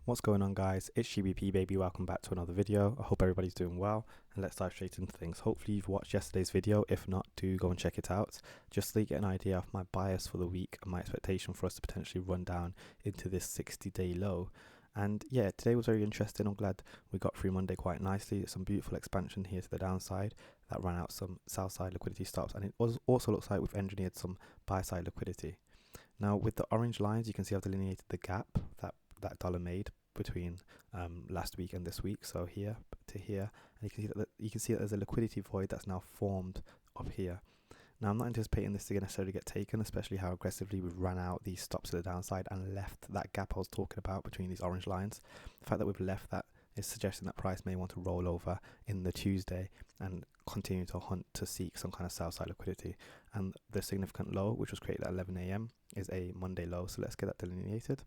What's going on, guys? It's GBP baby. Welcome back to another video. I hope everybody's doing well, and let's dive straight into things. Hopefully you've watched yesterday's video. If not, do go and check it out just so you get an idea of my bias for the week and my expectation for us to potentially run down into this 60-day low. And yeah, today was very interesting. I'm glad we got through Monday quite nicely. Some beautiful expansion here to the downside that ran out some sell side liquidity stops, and it also looks like we've engineered some buy side liquidity. Now with the orange lines, you can see I've delineated the gap that dollar made between last week and this week, so here to here, and you can see that there's a liquidity void that's now formed up here. Now I'm not anticipating this to necessarily get taken, especially how aggressively we've run out these stops to the downside and left that gap I was talking about between these orange lines. The fact that we've left that is suggesting that price may want to roll over in the Tuesday and continue to hunt to seek some kind of sell side liquidity. And the significant low, which was created at 11 a.m, is a Monday low, so let's get that delineated.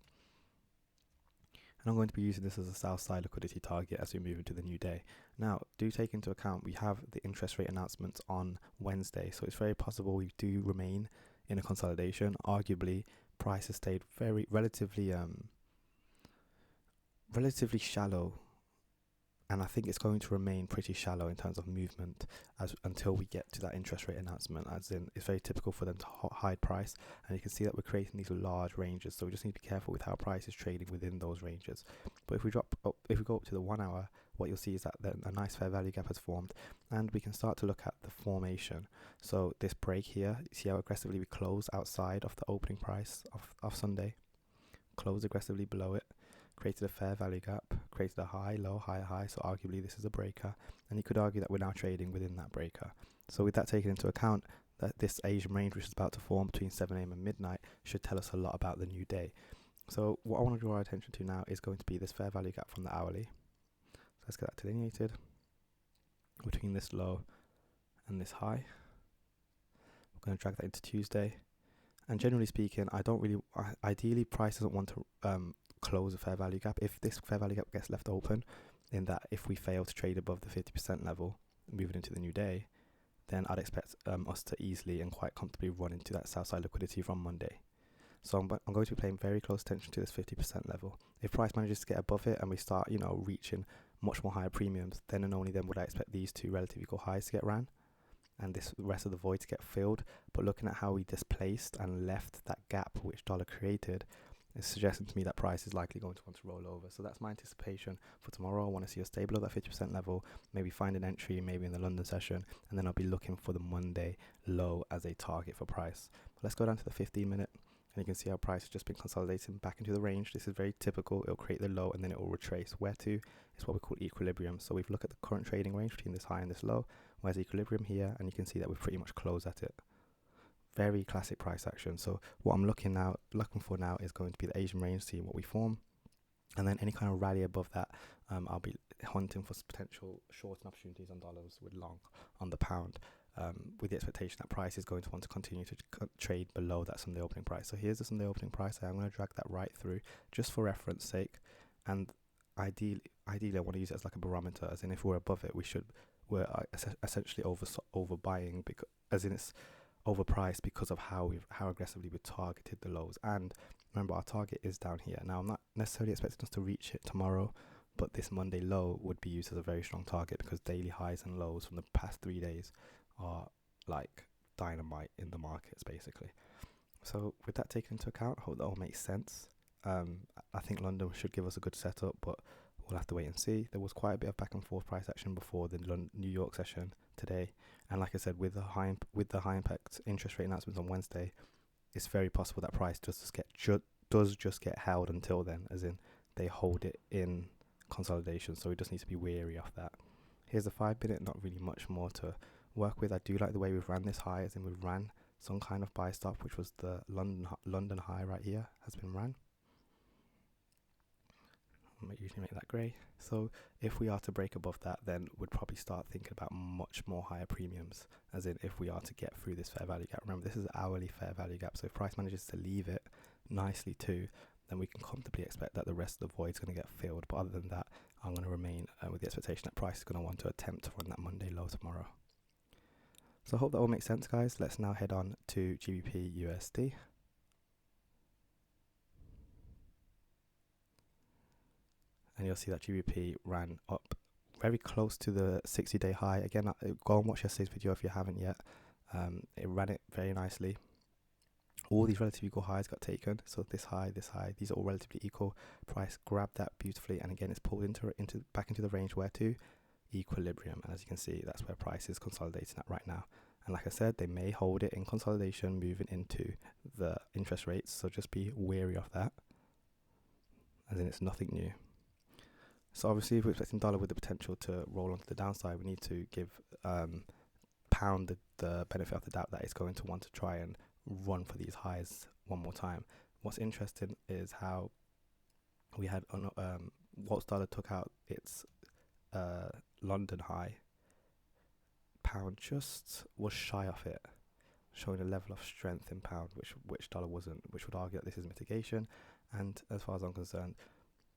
And I'm going to be using this as a sell side liquidity target as we move into the new day. Now, do take into account we have the interest rate announcements on Wednesday, so it's very possible we do remain in a consolidation. Arguably, price has stayed relatively shallow, and I think it's going to remain pretty shallow in terms of movement until we get to that interest rate announcement. As in, it's very typical for them to hide price, and you can see that we're creating these large ranges, so we just need to be careful with how price is trading within those ranges. But if we go up to the 1 hour, what you'll see is that a nice fair value gap has formed, and we can start to look at the formation. So this break here, you see how aggressively we close outside of the opening price of Sunday, close aggressively below it, created a fair value gap, created a high, low, high, high, so arguably this is a breaker, and you could argue that we're now trading within that breaker. So with that taken into account, that this Asian range which is about to form between 7 a.m. and midnight should tell us a lot about the new day. So what I want to draw our attention to now is going to be this fair value gap from the hourly. So let's get that delineated between this low and this high. We're going to drag that into Tuesday, and generally speaking, ideally price doesn't want to close a fair value gap. If this fair value gap gets left open, in that if we fail to trade above the 50% level moving into the new day, then I'd expect us to easily and quite comfortably run into that sell side liquidity from Monday. So I'm going to be paying very close attention to this 50% level. If price manages to get above it and we start reaching much more higher premiums, then and only then would I expect these two relative equal highs to get ran and this rest of the void to get filled. But looking at how we displaced and left that gap which dollar created, it's suggesting to me that price is likely going to want to roll over. So that's my anticipation for tomorrow. I want to see us stable at that 50% level, maybe find an entry maybe in the London session, and then I'll be looking for the Monday low as a target for price. Let's go down to the 15-minute, and you can see how price has just been consolidating back into the range. This is very typical. It'll create the low and then it will retrace. Where to is what we call equilibrium. So we've looked at the current trading range between this high and this low. Where's equilibrium here? And you can see that we've pretty much closed at it. Very classic price action. So what I'm looking for now is going to be the Asian range, seeing what we form, and then any kind of rally above that, I'll be hunting for potential shorting opportunities on dollars with long on the pound, with the expectation that price is going to want to continue to trade below that Sunday opening price. So here's the Sunday opening price. I'm going to drag that right through just for reference sake, and ideally I want to use it as like a barometer, as in if we're above it, we're essentially overbuying, because as in it's overpriced because of how aggressively we targeted the lows. And remember, our target is down here. Now I'm not necessarily expecting us to reach it tomorrow, but this Monday low would be used as a very strong target because daily highs and lows from the past 3 days are like dynamite in the markets basically. So with that taken into account, I hope that all makes sense. I think London should give us a good setup, but we'll have to wait and see. There was quite a bit of back and forth price action before the New York session today, and like I said, with the high impact interest rate announcements on Wednesday, it's very possible that price does just get held until then, as in they hold it in consolidation. So we just need to be wary of that. Here's the 5-minute. Not really much more to work with. I do like the way we've ran this high, as in we've ran some kind of buy stop, which was the London high right here has been ran. I usually make that grey. So if we are to break above that, then we'd probably start thinking about much more higher premiums, as in if we are to get through this fair value gap. Remember, this is an hourly fair value gap, so if price manages to leave it nicely too, then we can comfortably expect that the rest of the void is going to get filled. But other than that, I'm going to remain with the expectation that price is going to want to attempt to run that Monday low tomorrow. So I hope that all makes sense, guys. Let's now head on to GBP USD. and you'll see that GBP ran up very close to the 60-day high. Again, go and watch yesterday's video if you haven't yet. It ran it very nicely. All these relatively equal highs got taken, so this high, these are all relatively equal. Price grabbed that beautifully, and again it's pulled back into the range where to equilibrium, and as you can see, that's where price is consolidating at right now. And like I said, they may hold it in consolidation moving into the interest rates, so just be wary of that, as in it's nothing new. So obviously, if we're expecting dollar with the potential to roll onto the downside, we need to give pound the benefit of the doubt that it's going to want to try and run for these highs one more time. What's interesting is how we had whilst dollar took out its London high, pound just was shy of it, showing a level of strength in pound which dollar wasn't, which would argue that this is mitigation. And as far as I'm concerned,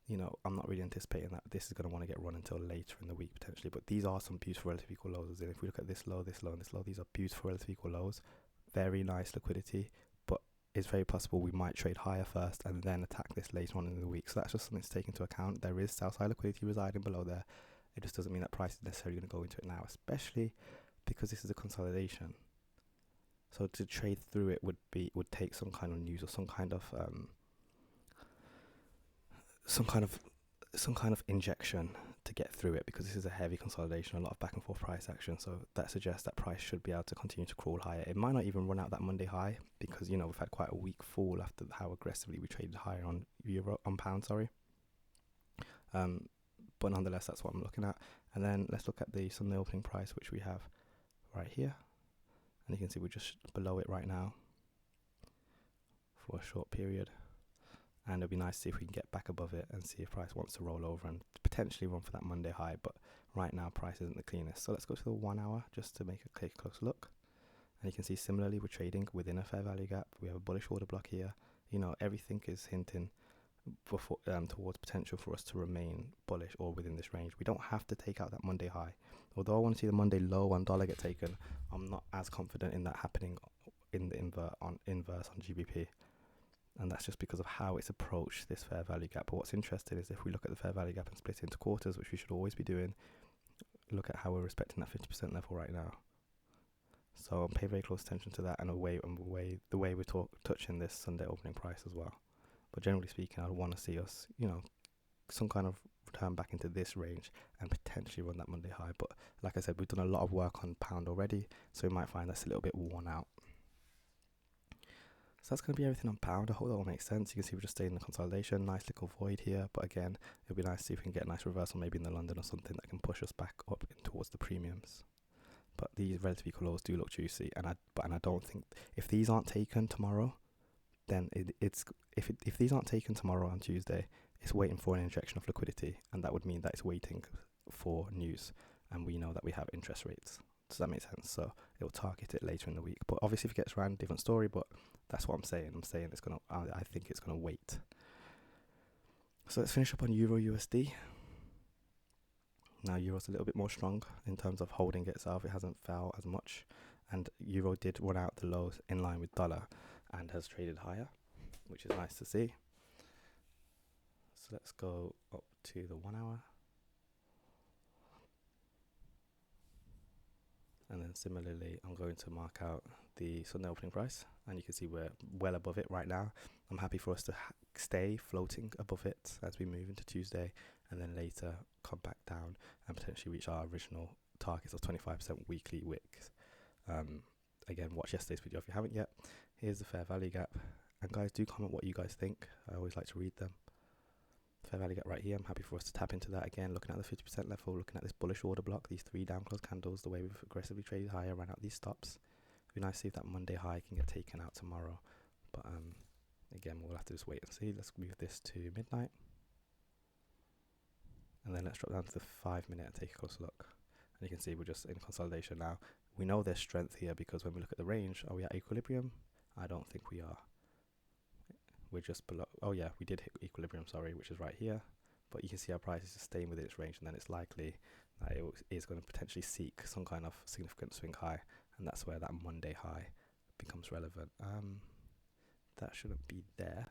you know, I'm not really anticipating that this is going to want to get run until later in the week potentially, but these are some beautiful relative equal lows. And if we look at this low, this low, and this low, these are beautiful relative equal lows. Very nice liquidity, but it's very possible we might trade higher first and then attack this later on in the week. So that's just something to take into account. There is sell side liquidity residing below there. It just doesn't mean that price is necessarily going to go into it now, especially because this is a consolidation. So to trade through it would take some kind of news or some kind of injection to get through it, because this is a heavy consolidation, a lot of back and forth price action. So that suggests that price should be able to continue to crawl higher. It might not even run out that Monday high, because you know we've had quite a weak fall after how aggressively we traded higher on pound. But nonetheless, that's what I'm looking at. And then let's look at the Sunday opening price, which we have right here, and you can see we're just below it right now for a short period. And it'll be nice to see if we can get back above it and see if price wants to roll over and potentially run for that Monday high. But right now, price isn't the cleanest. So let's go to the 1 hour just to take a close look. And you can see similarly, we're trading within a fair value gap. We have a bullish order block here. You know, everything is hinting towards potential for us to remain bullish or within this range. We don't have to take out that Monday high. Although I want to see the Monday low on dollar get taken, I'm not as confident in that happening in the inverse on GBP. And that's just because of how it's approached this fair value gap. But what's interesting is if we look at the fair value gap and split it into quarters, which we should always be doing, look at how we're respecting that 50% level right now. So pay very close attention to that, and the way we're touching this Sunday opening price as well. But generally speaking, I want to see us, you know, some kind of return back into this range and potentially run that Monday high. But like I said, we've done a lot of work on pound already, so we might find that's a little bit worn out. So that's going to be everything on pound. I hope that all makes sense. You can see we're just staying in the consolidation. Nice little void here. But again, it'll be nice to see if we can get a nice reversal maybe in the London or something that can push us back up in towards the premiums. But these relative equal lows do look juicy. And I don't think, if these aren't taken tomorrow, then if these aren't taken tomorrow on Tuesday, it's waiting for an injection of liquidity. And that would mean that it's waiting for news. And we know that we have interest rates. Does that make sense? So it will target it later in the week. But obviously if it gets ran, different story. But that's what I'm saying. I'm saying it's I think it's gonna wait. So let's finish up on Euro USD. Now Euro's a little bit more strong in terms of holding itself. It hasn't fell as much, and Euro did run out the lows in line with dollar and has traded higher, which is nice to see. So let's go up to the 1 hour. And then similarly, I'm going to mark out the Sunday opening price, and you can see we're well above it right now. I'm happy for us to stay floating above it as we move into Tuesday, and then later come back down and potentially reach our original targets of 25% weekly wicks. Again, watch yesterday's video if you haven't yet. Here's the fair value gap, and guys, do comment what you guys think. I always like to read them. Fair value gap right here. I'm happy for us to tap into that again, looking at the 50% level, looking at this bullish order block, these 3 down close candles, the way we've aggressively traded higher, ran out these stops. It'd be nice to see if that Monday high can get taken out tomorrow. But again, we'll have to just wait and see. Let's move this to midnight. And then let's drop down to the 5 minute and take a closer look. And you can see we're just in consolidation now. We know there's strength here because when we look at the range, are we at equilibrium? I don't think we are. We're just below. Oh yeah, we did hit equilibrium, sorry, which is right here. But you can see our price is just staying within its range, and then it's likely that it is going to potentially seek some kind of significant swing high, and that's where that Monday high becomes relevant. That shouldn't be there.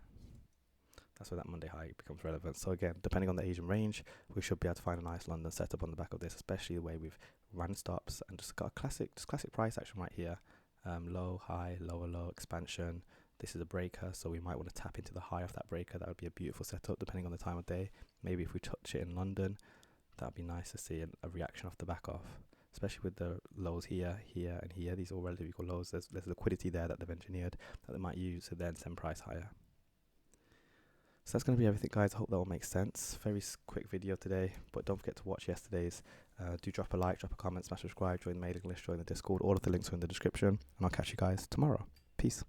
That's where that Monday high becomes relevant. So again, depending on the Asian range, we should be able to find a nice London setup on the back of this, especially the way we've run stops and just got a classic price action right here. Low, high, lower, low, expansion. This is a breaker, so we might want to tap into the high of that breaker. That would be a beautiful setup depending on the time of day. Maybe if we touch it in London, that would be nice to see a reaction off the back of, especially with the lows here, here, and here. These are all relatively equal lows. There's liquidity there that they've engineered that they might use to then send price higher. So that's going to be everything, guys. I hope that all makes sense. Very quick video today, but don't forget to watch yesterday's. Do drop a like, drop a comment, smash subscribe, join the mailing list, join the Discord. All of the links are in the description, and I'll catch you guys tomorrow. Peace.